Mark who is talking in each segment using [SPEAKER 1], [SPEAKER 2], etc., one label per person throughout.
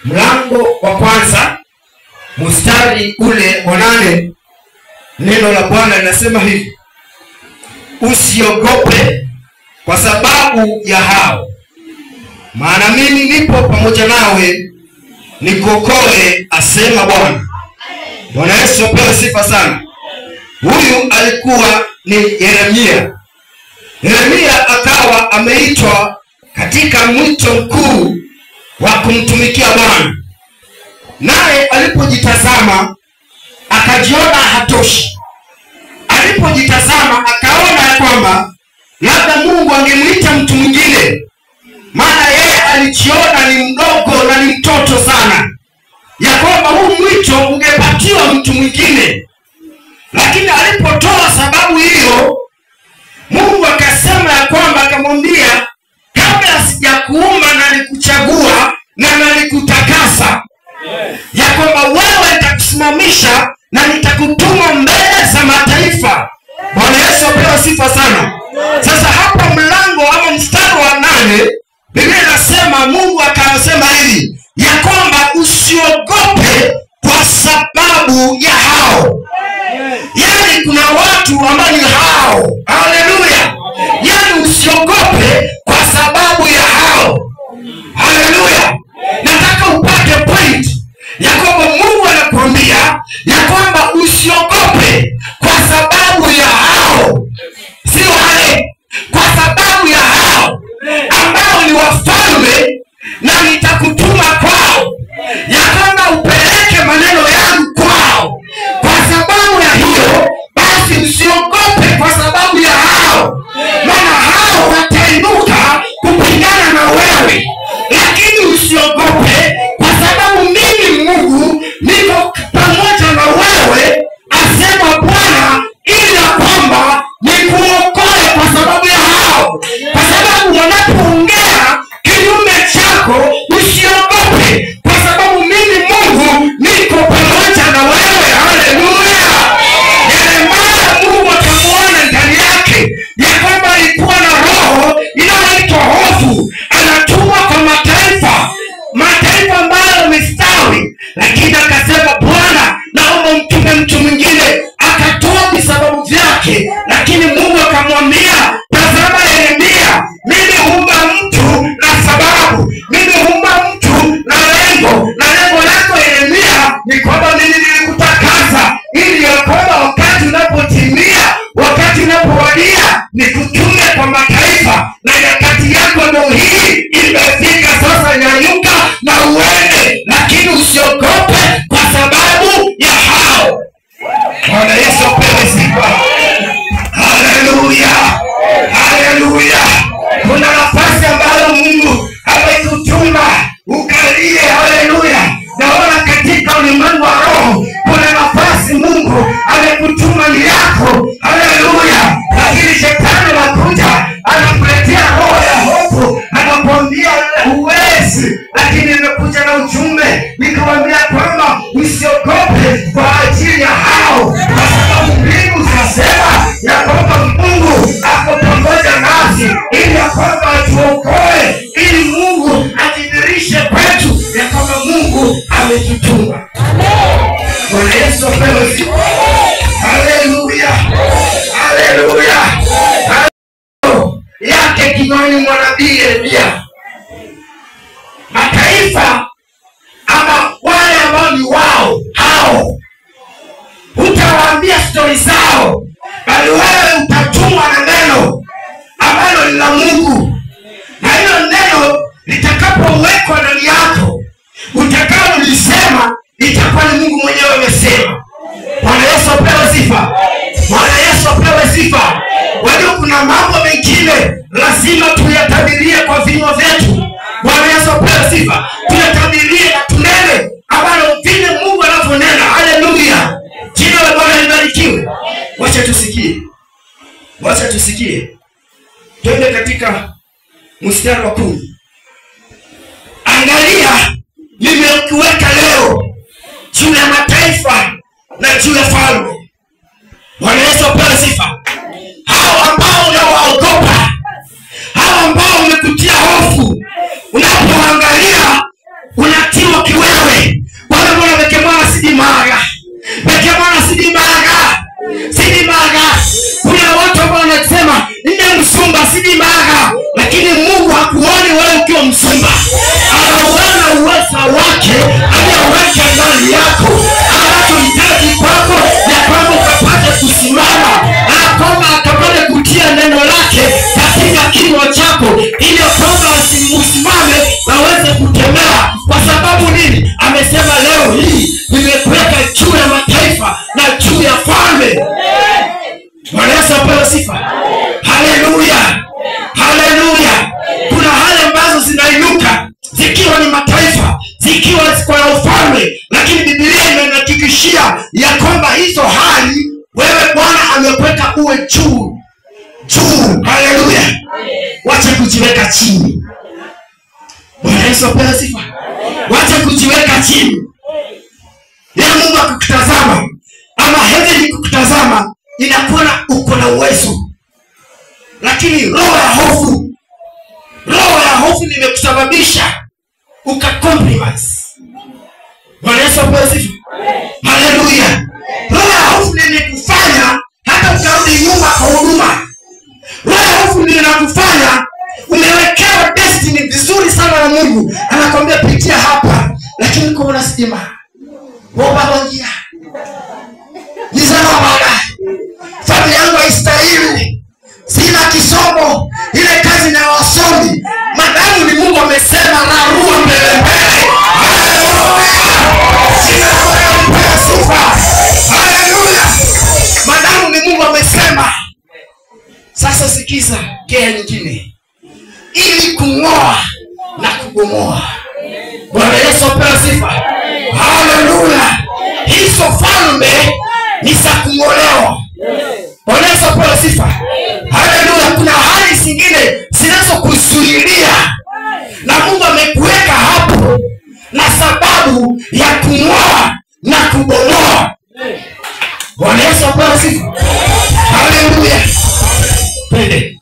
[SPEAKER 1] mlango wa kwanza mstari ule wa 8, neno la Bwana linasema hivi: usiogope kwa sababu ya hao, maana mimi nipo pamoja nawe nikuokoe, asema Bwana. Bwana Yesu apewe sifa sana. Huyu alikuwa ni Yeremia. Yeremia akawa ameitwa katika mwito mkuu wa kumtumikia Bwana. Naye alipojitazama akajiona hatoshi. Alipojitazama akaona kwamba labda Mungu angemuita mtu mwingine, maana yeye alijiona ni mdogo na ni mtoto sana, ya kwamba huu mwito ungepatiwa mtu mwingine. Lakini alipotoa sababu hiyo, Mungu akasema ya kwamba, akamwambia, kabla sijakuumba na nikuchagua na nalikutakasa, ya kwamba wewe nitakusimamisha na nitakutuma mbele za mataifa. Bwana Yesu apewe sifa sana. Sasa hapa mlango ama mstari wa 8, Biblia inasema, Mungu akasema hivi ya kwamba usiogope kwa sababu ya hao. Yani kuna watu ambao ni hao. Haleluya. Yani usiogope kwa sababu ya hao. Haleluya. Nataka upate point ya kwamba Mungu anakuambia ya kwamba usiogope kwa sababu ya hao. Sio wale, kwa sababu ya hao ambao ni wafalme na nitakutuma kwao, ya kwamba upeleke maneno yangu kwao. Kwa sababu ya hiyo basi usiogope kwa sababu ya hao, maana hao watainuka kupigana na wewe. Lakini usiogope kwa sababu mimi Mungu niko pamoja na wewe, asema Bwana, ili ya kwamba nikuokoe kwa sababu ya hao. Kwa sababu wanapoongea kinyume chako usiogope, kwa sababu mimi Mungu niko pamoja na wewe. Haleluya. Yeremia Mungu akamuona ndani yake ya kwamba alikuwa na roho inayoitwa hofu. Anatumwa kwa mataifa ambayo yamestawi, lakini akasema, Bwana, naomba mtume mtu mwingine. Akatoa visababu vyake, lakini Mungu akamwambia, tazama Yeremia, mimi huumba mtu na sababu, mimi huumba mtu na lengo, na lengo lako Yeremia ni kwamba mimi nilikutakasa, ili ya kwamba wakati unapotimia, wakati unapowadia, nikutume kwa mataifa. Na nyakati yako ndio hii imefika sasa, nyanyuka na uende, lakini usiogope kwa sababu ya hao. Bwana Yesu apewe sifa. Haleluya. Haleluya. Kuna nafasi ambayo Mungu amekutuma ukalie. Haleluya. Naona katika ulimwengu wa roho kuna nafasi Mungu amekutuma ni yako. Haleluya. Lakini shetani anakuja anakuletea roho ya hofu, anakuambia huwezi. Lakini nimekuja na ujumbe nikamwambia kwamba usiogope kwa ajili ya hao, kwa sababu mbingu zinasema ya kwamba Mungu ako pamoja nasi, ili ya kwamba atuokoe, ili Mungu ajidhihirishe kwetu ya kwamba Mungu ametutuma. Bwana Yesu apewe sifa. Haleluya. Haleluya. Yake kinywani mwa nabii Yeremia, mataifa ama wale ambao ni wao hao, utawaambia stori zao, bali wewe utatumwa na neno ambalo ni la Mungu. Na hilo neno litakapowekwa ndani yako, utakalolisema itakuwa ni Mungu mwenyewe amesema. Bwana Yesu apewe sifa. Bwana Yesu apewe sifa. Wajua kuna mambo mengine lazima tuyatabirie kwa vinywa vyetu. Bwana Yesu apewe sifa. Tuyatabirie na tunene ambalo vile Mungu anavyonena. Haleluya. Jina la Bwana libarikiwe. Wacha tusikie. Wacha tusikie. Twende katika mstari wa 10. Angalia, nimekuweka leo juu ya mataifa na juu ya falme. Bwana Yesu apewe sifa. Hao ambao unawaogopa, hao ambao umekutia hofu, unapoangalia unatiwa kiwewe. kuna ufalme, lakini Biblia inahakikishia ya kwamba hizo hali wewe Bwana amekuweka uwe juu. Haleluya. Wacha kujiweka chini. Bwana Yesu apewe sifa. Wacha kujiweka chini. Ya Mungu akikutazama ama heaven ikikutazama inakuwa uko na uwezo. Lakini roho ya hofu nimekusababisha ukakompromise. Bwana Yesu apewe sifa. Haleluya. Roho ya hofu nimekufanya hata ukarudi nyuma kwa huduma. Roho ya hofu inakufanya umewekewa destiny vizuri sana na Mungu. Anakuambia pitia hapa, lakini kwa unasema baba ngia. Nizama baba. Familia yangu haistahili. Sina kisomo. Ile kazi na wasomi. Madamu ni Mungu amesema rarua mbele. Haleluya. Madamu ni Mungu amesema. Sasa sikiza kea nyingine. Ili kung'oa na kubomoa. Bwana Yesu apewe sifa. Haleluya. Hizo falme ni za kung'olewa. Bwana Yesu apewe sifa. Haleluya. Kuna hali zingine zinazokuzuilia na Mungu amekuweka hapo na sababu ya kung'oa na kubomoa. Bwana Yesu apewe sifa. Haleluya. Pende.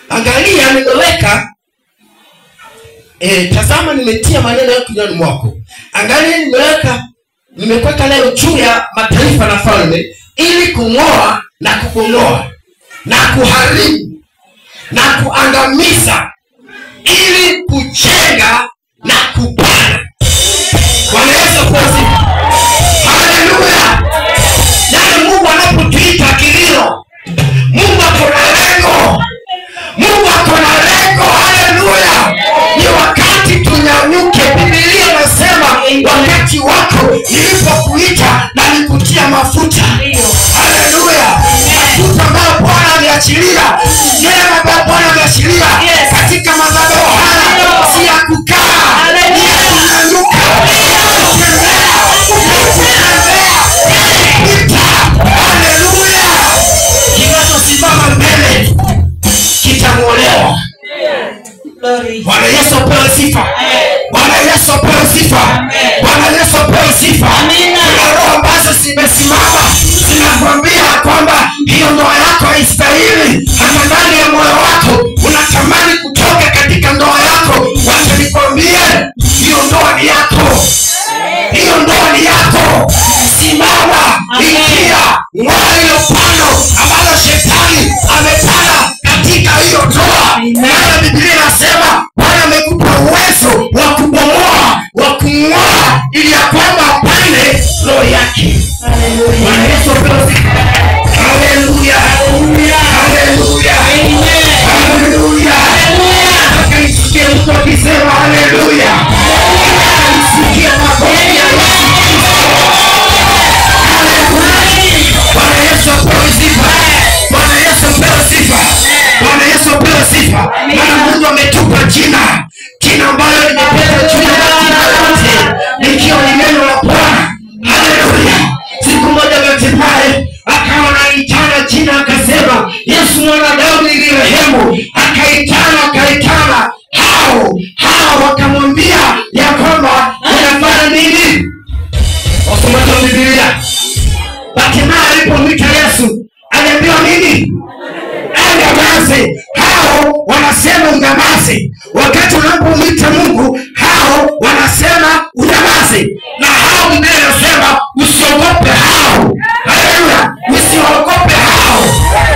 [SPEAKER 1] Angalia nimeweka tazama nimetia maneno yako kinywani mwako. Angalia nimekuweka leo juu ya mataifa na falme ili kung'oa na kubomoa na kuharibu na kuangamiza ili kujenga na kupanda. Bwana Yesu asifiwe. Haleluya. Yaani Mungu anapotuita kilio, Mungu ako na lengo. Mungu ako na lengo. Haleluya. Ni wakati tunyanyuke. Biblia inasema wakati wako nilipokuita na nikutia mafuta. Haleluya. Mafuta ambayo Bwana ameachilia. Neema ambayo Bwana ameachilia katika madhabahu haya si ya kukaa. Ni ya kunyanyuka. Haleluya. Kinachosimama mbele kitamuolewa. Bwana Yesu apewe sifa. Bwana Yesu apewe sifa. Bwana Yesu apewe sifa. Kuna roho ambazo zimesimama zinakwambia kwamba hiyo ndoa yako haistahili. Hata ndani ya moyo wako unatamani kutoka katika ndoa yako. Wacha nikwambie hiyo ndoa ni yako. Hiyo ndoa ni yako. Simama, ingia, ng'oa hilo pano ambalo shetani amepanda katika hiyo ndoa. Maana Biblia inasema Bwana amekupa uwezo wa kubomoa, wa kung'oa ili ya kwamba apande roho yake. Bwana Yesu apewe sifa. Haleluya. Haleluya. Haleluya. Nataka nisikie mtu akisema haleluya. Nataka nisikie makofi ya Yesu. Bwana Yesu apewe sifa. Bwana Yesu apewe sifa. Bwana Yesu apewe sifa. Maana Mungu ametupa jina ambalo limepita juu ya majina yote, likiwa ni neno la Bwana. Haleluya. Siku moja Bartimayo akawa anaitana jina akasema Yesu mwana wa Daudi nirehemu. Akaitana hao wakamwambia ya kwamba unafanya nini? Wasomata Biblia. Bartimayo alipomwita Yesu aliambiwa nini? Nyamaze. Hao wanasema unyamaze. Wakati unapomwita Mungu hao wanasema unyamaze. Na hao Biblia inasema usiogope hao. Haleluya. Usiogope hao.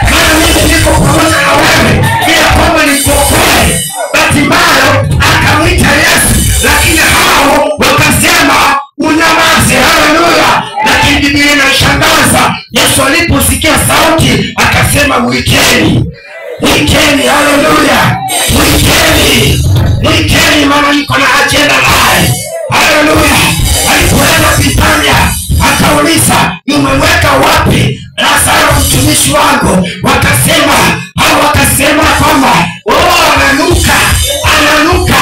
[SPEAKER 1] Maana mimi niko pamoja na wewe. Bila kwamba nikuokoe. Bartimayo akamwita Yesu, lakini hao wakasema unyamaze. Haleluya. Lakini Biblia inashangaza. Yesu aliposikia sauti akasema mwiteni. Haleluya. Mwiteni maana niko na ajenda naye. Haleluya. Alipoenda Bethania akauliza nimeweka wapi Lazaro mtumishi wangu? Wakasema kwamba ananuka.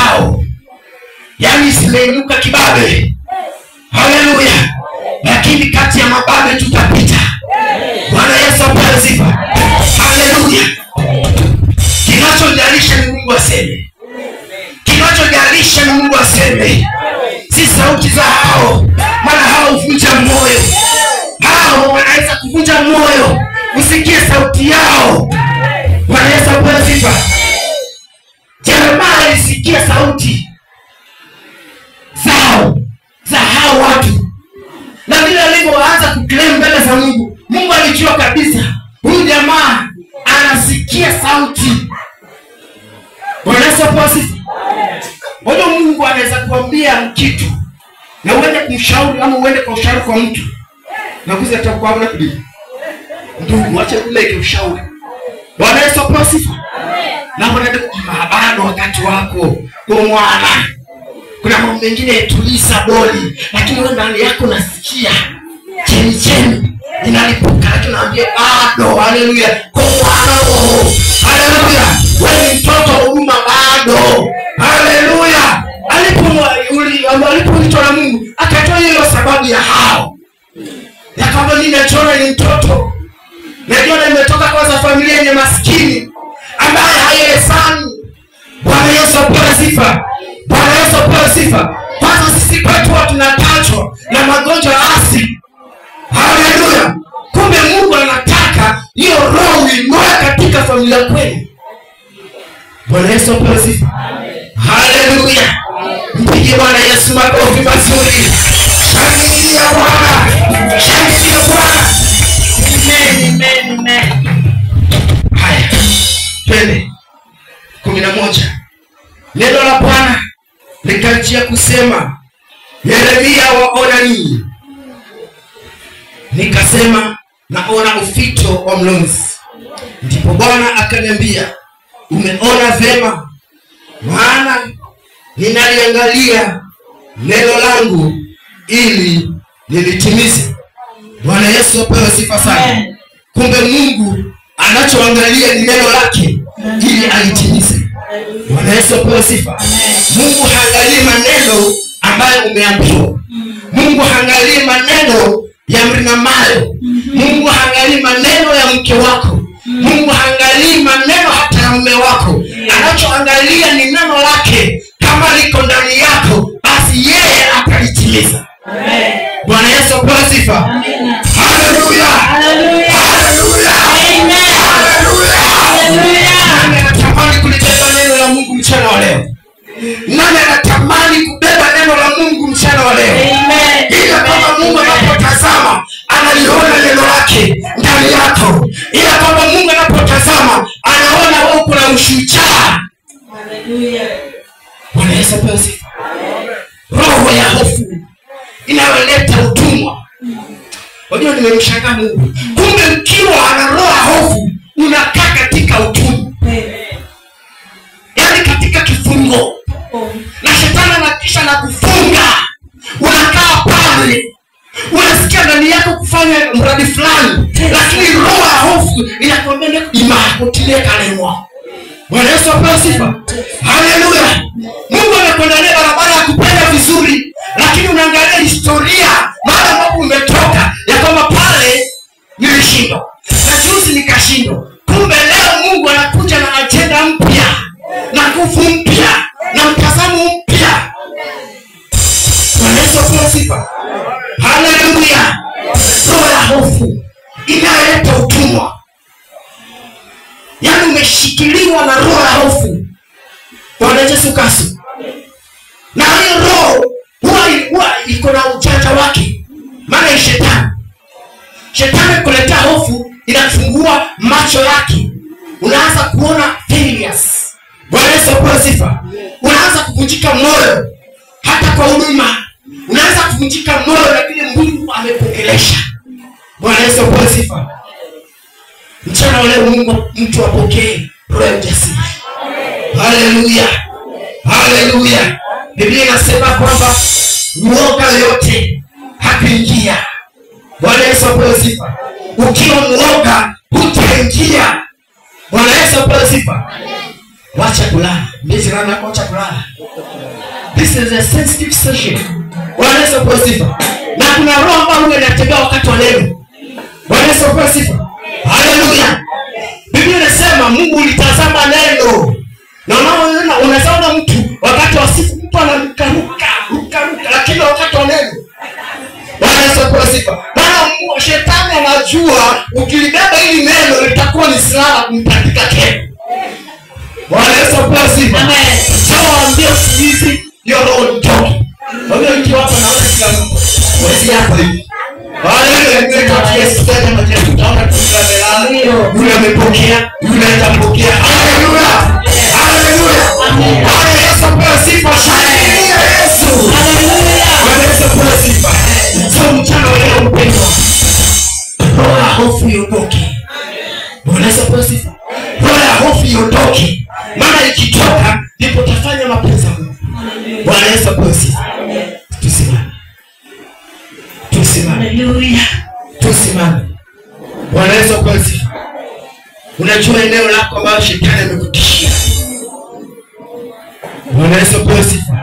[SPEAKER 1] zao yani zimeinuka kibabe. Haleluya. Lakini kati ya mababe tutapita. Bwana Yesu apewe sifa. Haleluya. Kinachojalisha ni Mungu aseme. Kinachojalisha ni Mungu aseme. Si sauti za hao. Maana hao huvunja moyo. Hao wanaweza kuvunja moyo. Usikie sauti yao. Bwana Yesu apewe sifa. Jeremia alisikia sauti zao za hao watu. Na vile alipoanza kuclaim mbele za Mungu, Mungu alijua kabisa huyu jamaa anasikia sauti. Bwana Yesu apewe sifa. Wala Mungu anaweza kuambia kitu na uende kumshauri ama uende kwa ushauri kwa mtu. Na kuzi atakuwa na kidi. Ndugu acha kuleke ushauri. Bwana Yesu apewe sifa. Na unaenda kumabado wakati wako kwa mwana. Kuna mambo mengine tuliza boli, lakini wewe ndani yako nasikia cheni inalipuka, tunaambia bado. Haleluya. Kwa mwana roho. Haleluya. Wewe mtoto huduma bado. Haleluya. Alipoitwa na Mungu akatoa hiyo sababu ya hao. Ya kwamba ninajua ni mtoto. Najua nimetoka kwa familia yenye maskini ambaye haelewani. Bwana Yesu apewe sifa. Bwana Yesu apewe sifa. Kwanza sisi kwetu tunatachwa na magonjwa asili. Haleluya. Kumbe Mungu anataka hiyo roho imoe katika familia kwenu. Bwana Yesu apewe sifa. Haleluya. Mpige Bwana Yesu makofi mazuri. Shangilia Bwana. Shangilia Bwana. Amen. Haya. Twende 11. Neno la Bwana likajia kusema, Yeremia waona nini? Nikasema naona ufito wa mlonzi. Ndipo Bwana akaniambia, umeona vema, maana ninaliangalia neno langu ili nilitimize. Bwana Yesu apewe sifa sana. Kumbe Mungu anachoangalia ni neno lake ili alitimize. Bwana Yesu apewe sifa. Mungu haangalii maneno ambayo umeambiwa. Mungu haangalii maneno ya mrinamayo. Mungu haangalii maneno ya mke wako. Mungu haangalii maneno hata ya mume wako. Anachoangalia ni neno lake. Kama liko ndani yako, basi yeye atalitimiza. Bwana Yesu apewe sifa. Haleluya. Haleluya. Amen. Haleluya. Nani anatamani kulibeba neno la Mungu mchana wa leo? Nani anatamani kubeba neno la Mungu mchana wa leo? Amen. Ila kama Mungu anapotazama analiona neno lake ndani yako. Ila kama Mungu anapotazama anaona wewe kuna ushujaa. Haleluya. Bwana Yesu apewe sifa. Roho ya hofu inayoleta utumwa. Wajua nimemshangaa Mungu. Kumbe ukiwa ana roho ya hofu unakaa katika utumwa. Yaani katika kifungo. Na shetani anakisha na kufunga. Unakaa pale. Unasikia ndani yako kufanya mradi fulani, lakini roho ya hofu inakwambia imani utilie kalemwa. Bwana Yesu apewe sifa. Haleluya. Mungu anakuandalia barabara ya kupenda vizuri, lakini unaangalia historia mahali ambapo umetoka ya kwamba pale nilishindwa na juzi nikashindwa. Kumbe leo Mungu anakuja na ajenda mpya na nguvu mpya na mtazamo mpya. Bwana Yesu apewe sifa. Haleluya. Roho ya hofu inaleta utumwa. Yaani umeshikiliwa na roho ya hofu. Bwana Yesu kasu. Na hiyo roho huwa iko na ujanja wake. Maana ni shetani. Shetani kuletea hofu inafungua macho yake. Unaanza kuona failures. Bwana Yesu apewe sifa. Unaanza kuvunjika moyo hata kwa huduma. Unaanza kuvunjika moyo lakini Mungu amepokelesha. Bwana Yesu apewe sifa. Mchana wa leo Mungu mtu apokee roho ya ujasiri. Haleluya. Haleluya. Biblia inasema kwamba mwoga yote hakuingia. Bwana Yesu apewe sifa. Ukiwa mwoga hutaingia. Bwana Yesu apewe sifa. Wacha kulala. Mizirani yako acha kulala. This is a sensitive session. Bwana Yesu apewe sifa. Na kuna roho ambayo inatembea wakati wa neno. Bwana Yesu apewe sifa. Haleluya. Biblia inasema Mungu ulitazama neno. Na unaona mtu wakati wa siku mtu anaruka lakini wakati wa neno. Bwana Yesu apewe sifa. Maana shetani anajua ukilibeba hili neno litakuwa ni silaha kumtandika kesho. Bwana Yesu apewe sifa. Amen. Sawa, ambia usiizi hiyo roho nitoke. Wewe ukiwa hapa na wewe kila mtu. Wewe yako hivi. Haleluya, ndio Yesu tena mmoja tutaona tunamelala. Yule amepokea, yule atapokea. Haleluya. Haleluya. Amen. Bwana Yesu apewe sifa. Shangilia Yesu. Haleluya. Bwana Yesu apewe sifa. Sio mchana leo mpendwa. Roho ya hofu iondoke. Bwana Yesu apewe sifa. Roho ya hofu iondoke. Maana ikitoka ndipo tafanya mapenzi ya Mungu. Bwana Yesu apewe sifa. Tusimame. Tusimame. Haleluya. Tusimame. Bwana Yesu apewe sifa. Unajua eneo lako ambalo shetani amekutishia. Bwana Yesu apewe sifa.